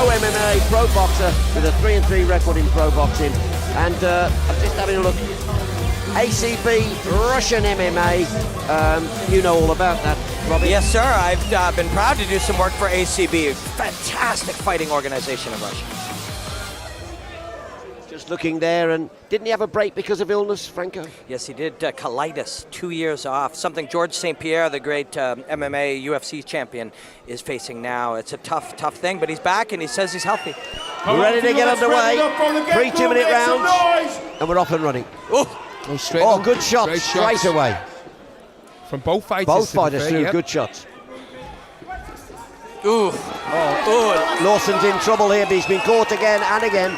pro MMA, pro boxer with a 3-3 record in pro boxing. And I'm just having a look. ACB, Russian MMA. You know all about that, Robbie. Yes, sir. I've been proud to do some work for ACB. Fantastic fighting organization of Russia. Just looking there, and didn't he have a break because of illness, Franco? Yes, he did. Colitis, 2 years off. Something George St. Pierre, the great MMA UFC champion, is facing now. It's a tough thing, but he's back and he says he's healthy. We're ready to get underway. 3 2-minute rounds, and we're off and running. Oh, good shot straight away. From both fighters. Both fighters threw good shots. Lawson's in trouble here, but he's been caught again and again.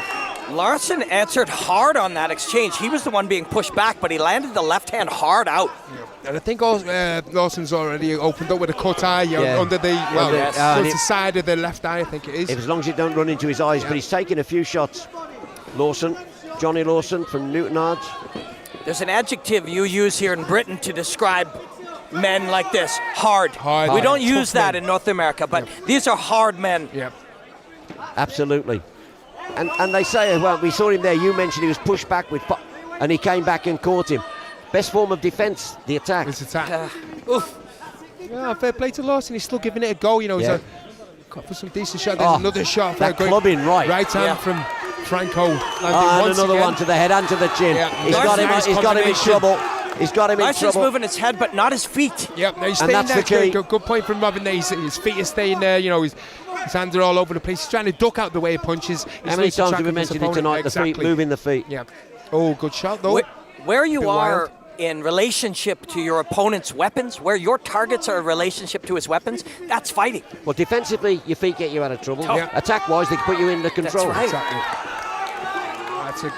Lawson answered hard on that exchange. He was the one being pushed back, but he landed the left hand hard out. Yeah. And I think Lawson's already opened up with a cut eye under the the side of the left eye, I think it is. As long as it don't run into his eyes, but he's taken a few shots. Lawson, Jonny Lawson from Newtonards. There's an adjective you use here in Britain to describe men like this: hard. We don't use that in North America, but these are hard men. Yep. Absolutely. And they say, well, we saw him there, you mentioned he was pushed back and he came back and caught him. Best form of defence, the attack. It's attack. Yeah, fair play to Lawson, he's still giving it a go, you know. He's got for some decent shot. There's another shot. That clubbing right hand from Franco. And another one to the head and to the chin. Yeah. He's got him in trouble. He's got him in Larson's trouble. moving his head, but not his feet. Yep, he's and staying that's the key. Good point from Robin there. His feet are staying there, you know, his hands are all over the place. He's trying to duck out the way he punches. How many times have we mentioned it tonight, the feet, moving the feet? Yeah. Oh, good shot, though. Where you are in relationship to your opponent's weapons, where your targets are in relationship to his weapons, that's fighting. Well, defensively, your feet get you out of trouble. Yeah. Attack-wise, they can put you in the control. That's right. Exactly.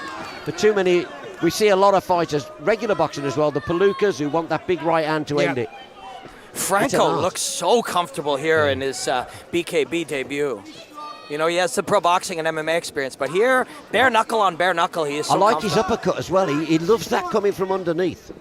For too many, we see a lot of fighters, regular boxing as well, the Palookas who want that big right hand to end it. Franco looks so comfortable here in his BKB debut. You know, he has the pro boxing and MMA experience, but here, bare knuckle on bare knuckle, he is so I like his uppercut as well. He loves that coming from underneath.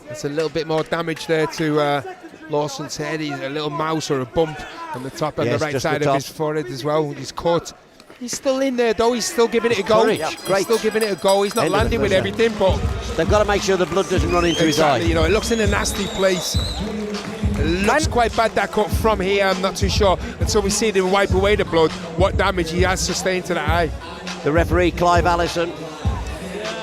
There's a little bit more damage there to Lawson's head. He's a little mouse or a bump on the top and the right side of his forehead as well. He's cut. He's still in there though. He's still giving it a go. Great. He's still giving it a go. He's not landing with everything, but they've got to make sure the blood doesn't run into his eye. You know, it looks in a nasty place. It looks quite bad, that cut from here. I'm not too sure until we see him wipe away the blood what damage he has sustained to the eye. The referee, Clive Allison.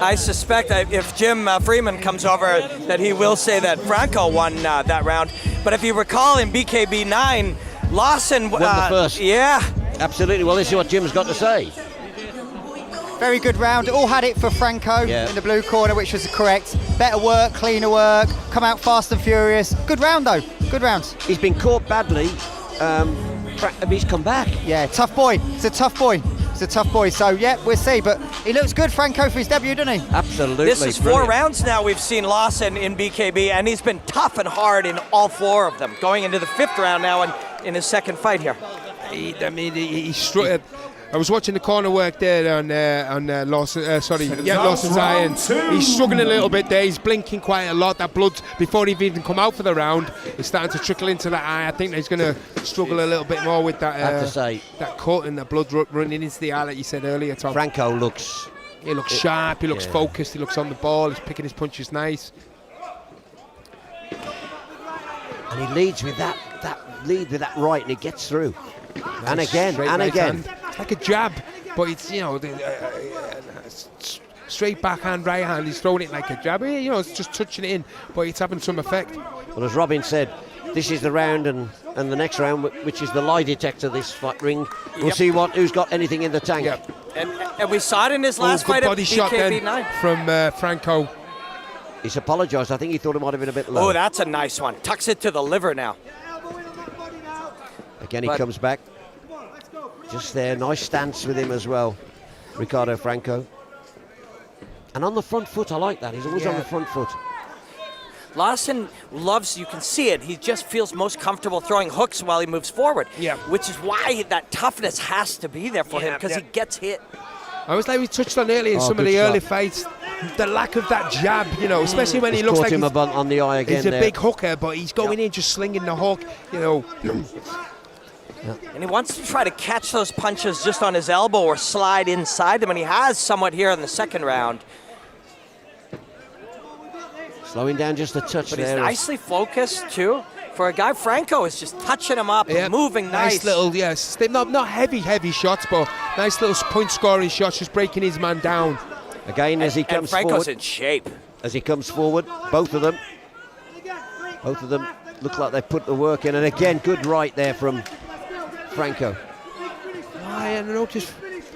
I suspect that if Jim Freeman comes over, that he will say that Franco won that round. But if you recall, in BKB 9, Lawson won the first. Yeah. Absolutely. Well, this is what Jim's got to say. Very good round. All had it for Franco in the blue corner, which was correct. Better work, cleaner work, come out fast and furious. Good round, though. Good round. He's been caught badly. He's come back. Yeah, tough boy. It's a tough boy. It's a tough boy. So, yeah, we'll see. But he looks good, Franco, for his debut, doesn't he? Absolutely. This is brilliant. 4 rounds now we've seen Lawson in BKB, and he's been tough and hard in all 4 of them. Going into the 5th round now in his second fight here. He struck. I was watching the corner work there on Lawson. Lawson's eye, and he's struggling a little bit there. He's blinking quite a lot. That blood, before he'd even come out for the round, is starting to trickle into the eye. I think he's going to struggle a little bit more with that. I have to say, that cut and the blood running into the eye, like you said earlier, Tom. Franco looks. He looks sharp. He looks focused. He looks on the ball. He's picking his punches nice. And he leads with that lead with that right, and he gets through. And again, and again. It's like a jab, but it's, you know, straight backhand, right hand. He's throwing it like a jab. You know, it's just touching it in, but it's having some effect. Well, as Robin said, this is the round, and the next round, which is the lie detector, this fight ring. We'll see who's got anything in the tank. Yep. And we saw it in his last fight at BKB 9. From Franco. He's apologised. I think he thought it might have been a bit low. Oh, that's a nice one. Tucks it to the liver now. Again, he comes back. Just there, nice stance with him as well, Ricardo Franco. And on the front foot, I like that. He's always on the front foot. Lawson loves, you can see it, he just feels most comfortable throwing hooks while he moves forward. Yeah. Which is why that toughness has to be there for him, because he gets hit. I was like we touched on earlier in some of the early fights, the lack of that jab, you know, especially when he looks like he's caught him a bunt on the eye again. He's a big hooker, but he's going in just slinging the hook, you know. And he wants to try to catch those punches just on his elbow or slide inside them, and he has somewhat here in the second round. Slowing down just a touch But there. he's nicely focused, too. For a guy, Franco is just touching him up and moving nice. Little, yes, not heavy shots, but nice little point-scoring shots, just breaking his man down. Again, as he comes Franco's forward. in shape. As he comes forward, both of them look like they put the work in. And again, good right there from Franco. I noticed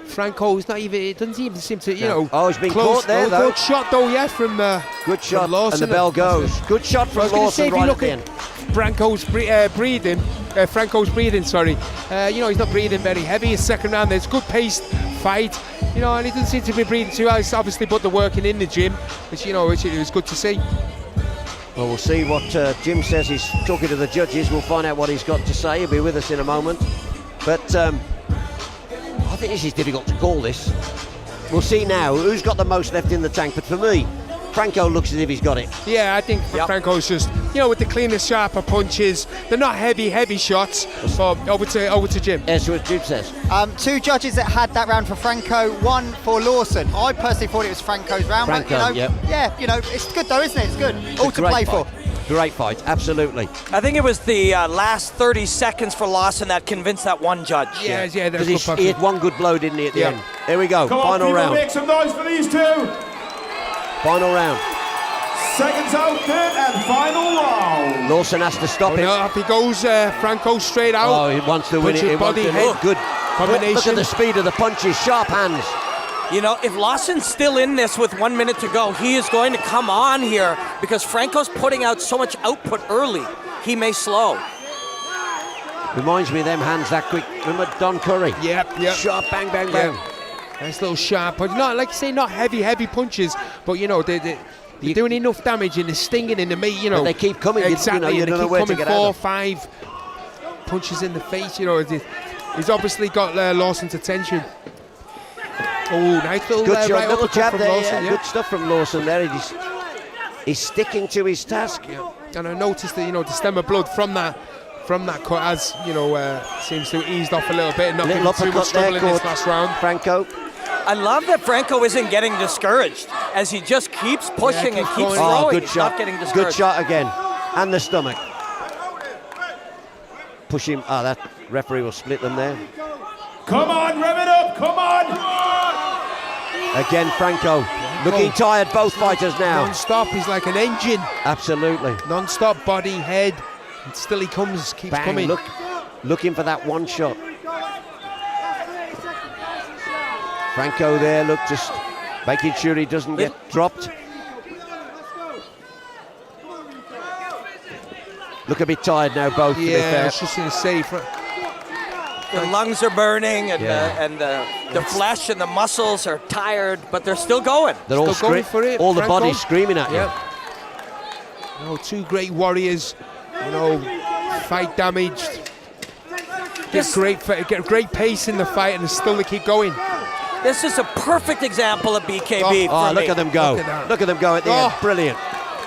Franco is not even, it doesn't even seem to, you know. Oh, he's been close. caught there, though. Good shot, though, yeah, from good shot, from Lawson. and the bell goes. Good shot from Lawson right at the end. Franco's breathing, sorry. You know, he's not breathing very heavy. His second round, there's good paced fight, you know, and he doesn't seem to be breathing too hard. He's obviously put the work in the gym, which, you know, it was good to see. Well, we'll see what Jim says. He's talking to the judges. We'll find out what he's got to say. He'll be with us in a moment. But I think this is difficult to call this. We'll see now who's got the most left in the tank. But for me, Franco looks as if he's got it. Yeah, I think Franco's just, you know, with the cleaner, sharper punches. They're not heavy shots. So over to Jim. That's what Jim says. Two judges that had that round for Franco, one for Lawson. I personally thought it was Franco's round. Franco, but, you know, yeah, you know, it's good though, isn't it? It's good. All to play for. Great fight, absolutely. I think it was the last 30 seconds for Lawson that convinced that one judge. Yeah, because he had one good blow, didn't he, at the end? There we go, final round. Make some noise for these two. Final round. Seconds out there and final round. Lawson has to stop him. No, up he goes, Franco straight out. Oh, he wants to win it. He body, wants to head, good combination. Look at the speed of the punches, sharp hands. You know, if Lawson's still in this with 1 minute to go, he is going to come on here because Franco's putting out so much output early. He may slow. Reminds me of them hands that quick. Remember Don Curry? Yep. Sharp, bang, bang, bang. Nice little sharp, but not, like you say, not heavy punches, but you know, they're doing enough damage and they're stinging in the meat, you know. But they keep coming, exactly, you don't know where to get 4 or 5 punches in the face, you know. He's obviously got Lawson's attention. Oh, nice little good shot, right little jab from there, Lawson, good stuff from Lawson there. He's sticking to his task. Yeah. And I noticed that, you know, the stem of blood from that cut has, you know, seems to have eased off a little bit and not been too much trouble in this last round. Franco. I love that Franco isn't getting discouraged as he just keeps pushing and keeps throwing. Oh, good shot. Not getting discouraged. Good shot again. And the stomach. Push him. Ah, that referee will split them there. Come on, rev it up, come on! Again, Franco. Looking tired, both fighters now. Non-stop, he's like an engine. Absolutely. Non-stop, body, head. And still he keeps Bang, coming. Looking for that one shot. Franco there, look, just making sure he doesn't get dropped. Look a bit tired now, both. Yeah, I was just going to say. The lungs are burning and the flesh and the muscles are tired, but they're still going. They're all going for it. All the Franco. bodies screaming at you. You know, two great warriors, you know, fight damaged. Get great pace in the fight and still they keep going. This is a perfect example of BKB for me. Look at them go. Look at them go at the end. Brilliant.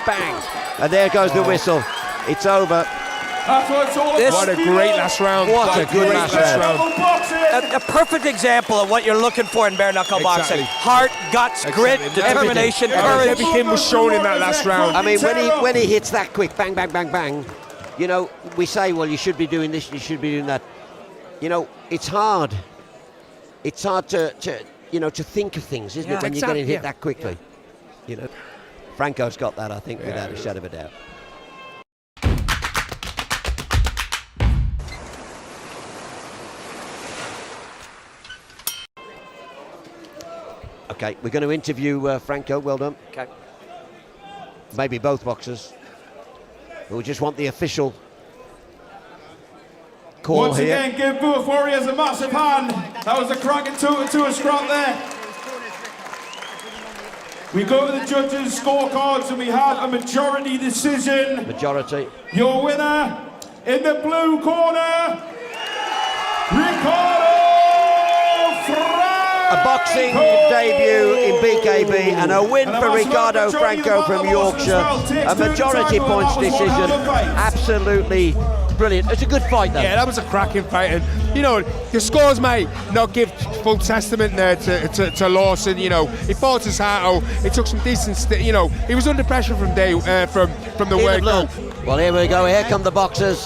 Bang. And there goes the whistle. It's over. That's what it's all about. What a great last round. What a good last round. A perfect example of what you're looking for in bare knuckle boxing. Heart, guts, grit, determination, courage. Everything was shown in that last round. I mean, when he hits that quick, bang, bang, bang, bang, you know, we say, well, you should be doing this, you should be doing that. You know, it's hard. It's hard to you know, to think of things, isn't it, when you're getting hit that quickly. You know, Franco's got that, I think, without a shadow of a doubt. Okay, we're going to interview Franco. Well done. Okay. Maybe both boxers. We just want the official call Once here. again, give both warriors a massive hand. That was a cracking 2-2 scrap there. We go to the judges' scorecards and we have a majority decision. Majority. Your winner in the blue corner, Rico Franco. A boxing debut in BKB and a win for Ricardo Franco from Yorkshire. A majority points decision. Absolutely brilliant. It's a good fight, though. Yeah, that was a cracking fight, and you know the scores might not give full testament there to Lawson. You know, he fought his heart out. He took some decent. You know, he was under pressure from the word go. Well, here we go. Here come the boxers.